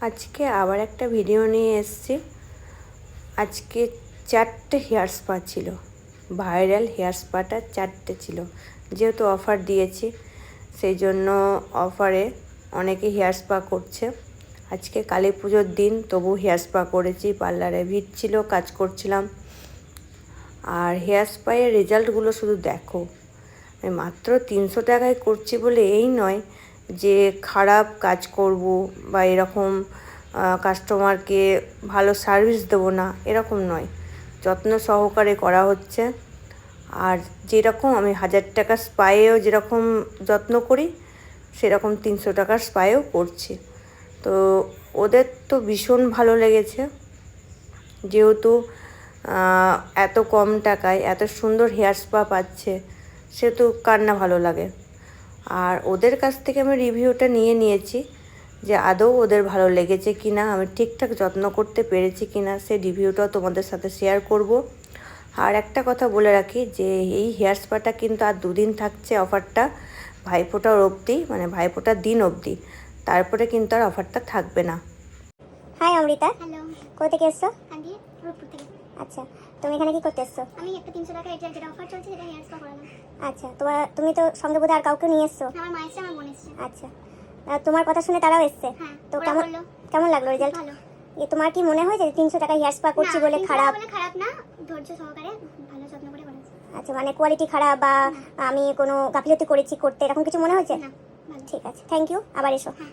আজকে আবার একটা ভিডিও নিয়ে এসেছি। আজকে 4টে হেয়ার স্পা ছিল, ভাইরাল হেয়ার স্পাটা 4টে ছিল। যেহেতু অফার দিয়েছি সেই জন্য অফারে অনেকে হেয়ার স্পা করছে। আজকে কালী পুজোর দিন, তবু হেয়ার স্পা করেছি। পার্লারে ভিড় ছিল, কাজ করছিলাম। আর হেয়ার স্পায়ের রেজাল্টগুলো শুধু দেখো। আমি মাত্র 300 টাকায় করছি বলে এই নয় যে খারাপ কাজ করব বা এরকম কাস্টমারকে ভালো সার্ভিস দেবো না, এরকম নয়। যত্ন সহকারে করা হচ্ছে। আর যেরকম আমি 1000 টাকার স্পায়েও যেরকম যত্ন করি, সেরকম 300 টাকার স্পায়েও করছি। তো ওদের তো ভীষণ ভালো লেগেছে, যেহেতু এত কম টাকায় এত সুন্দর হেয়ার স্পা পাচ্ছে, সেহেতু কার না ভালো লাগে। আর ওদের কাছ থেকে আমি রিভিউটা নিয়ে নিয়েছি যে আদৌ ওদের ভালো লেগেছে কি না, আমি ঠিকঠাক যত্ন করতে পেরেছি কি না, সেই রিভিউটাও তোমাদের সাথে শেয়ার করব। আর একটা কথা বলে রাখি যে এই হেয়ার স্পাটা কিন্তু আর 2 দিন থাকছে অফারটা, ভাইফোঁটার অবধি, মানে ভাইফোঁটার দিন অবধি। তারপরে কিন্তু আর অফারটা থাকবে না। হাই অমৃতা। হ্যালো। কোথা থেকে এসছো? আন্টি রোডপুর থেকে। আচ্ছা, তুমি এখানে কি করতে এসছো? আমি একটা 300 টাকা এটা যেটা অফার চলছে সেটা হেয়ার স্পা করালাম। আচ্ছা, তুমি তো সঙ্গে বোধহয় আর কাউকে নিয়ে এসছো? আমার মা এসছে, আমার বোন এসছে। আচ্ছা, তোমার কথা শুনে তারাও এসছে? হ্যাঁ। তো ওরা বললো কেমন লাগলো রেজাল্ট? ভালো। তোমার কি মনে হয় যে 300 টাকা হেয়ার স্পা করছি বলে খারাপ? বলে খারাপ না, ধৈর্য সহকারে ভালো যত্ন করে করেছে। আচ্ছা, মানে কোয়ালিটি খারাপ বা আমি কোনো গাফিলতি করেছি করতে, এরকম কিছু মনে হয়েছে? না, ভালো। ঠিক আছে, থ্যাংক ইউ, আবার এসো। হ্যাঁ।